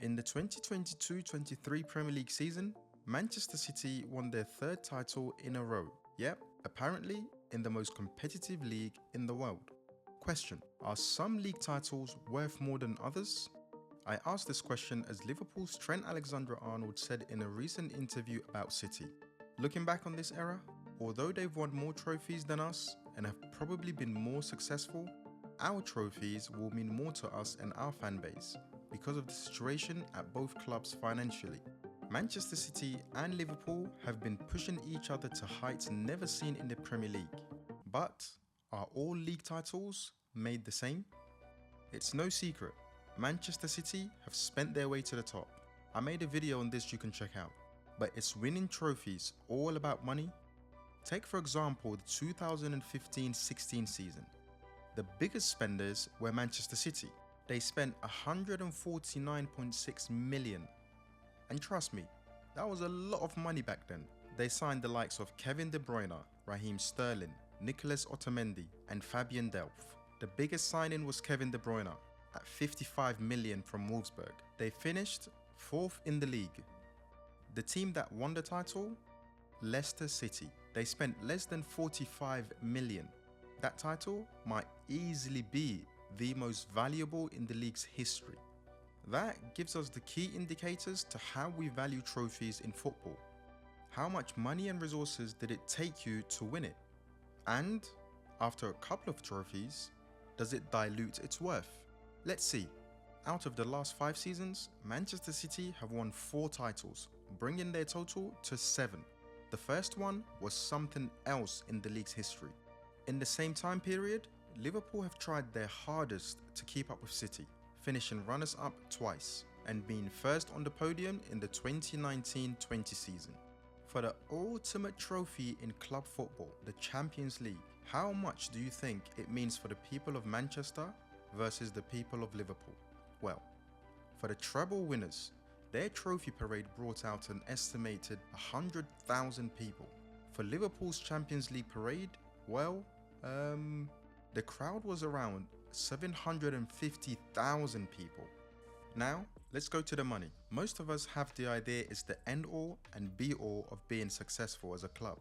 In the 2022-23 Premier League season, Manchester City won their third title in a row. Yep, apparently in the most competitive league in the world. Question: are some league titles worth more than others? I asked this question as Liverpool's Trent Alexander-Arnold said in a recent interview about City. Looking back on this era, although they've won more trophies than us and have probably been more successful, our trophies will mean more to us and our fan base because of the situation at both clubs financially. Manchester City and Liverpool have been pushing each other to heights never seen in the Premier League. But are all league titles made the same? It's no secret, Manchester City have spent their way to the top. I made a video on this you can check out. But is winning trophies all about money? Take for example the 2015-16 season. The biggest spenders were Manchester City. They spent 149.6 million. And trust me, that was a lot of money back then. They signed the likes of Kevin De Bruyne, Raheem Sterling, Nicolas Otamendi and Fabian Delph. The biggest signing was Kevin De Bruyne at 55 million from Wolfsburg. They finished 4th in the league. The team that won the title? Leicester City. They spent less than 45 million. That title might easily be the most valuable in the league's history. That gives us the key indicators to how we value trophies in football. How much money and resources did it take you to win it? And after a couple of trophies, does it dilute its worth? Let's see. Out of the last 5 seasons, Manchester City have won 4 titles, bringing their total to 7. The first one was something else in the league's history. In the same time period, Liverpool have tried their hardest to keep up with City, finishing runners-up twice and being first on the podium in the 2019-20 season. For the ultimate trophy in club football, the Champions League, how much do you think it means for the people of Manchester versus the people of Liverpool? Well, for the treble winners, their trophy parade brought out an estimated 100,000 people. For Liverpool's Champions League parade, well, the crowd was around 750,000 people. Now, let's go to the money. Most of us have the idea it's the end-all and be-all of being successful as a club.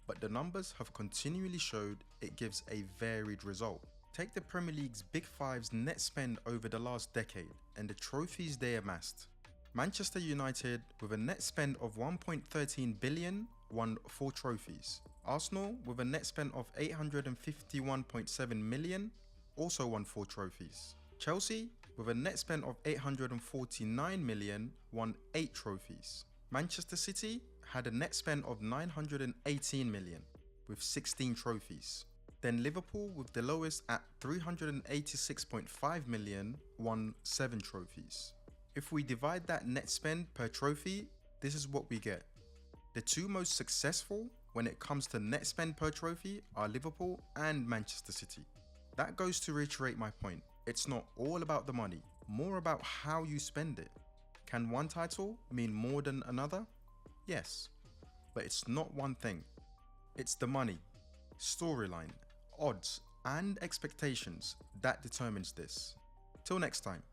But the numbers have continually showed it gives a varied result. Take the Premier League's Big Five's net spend over the last decade and the trophies they amassed. Manchester United, with a net spend of 1.13 billion, won 4 trophies. Arsenal, with a net spend of 851.7 million, also won 4 trophies. Chelsea, with a net spend of 849 million, won 8 trophies. Manchester City had a net spend of 918 million, with 16 trophies. Then Liverpool, with the lowest at 386.5 million, won 7 trophies. If we divide that net spend per trophy, this is what we get. The 2 most successful when it comes to net spend per trophy are Liverpool and Manchester City. That goes to reiterate my point. It's not all about the money, more about how you spend it. Can one title mean more than another? Yes, but it's not one thing. It's the money, storyline, odds, and expectations that determines this. Till next time.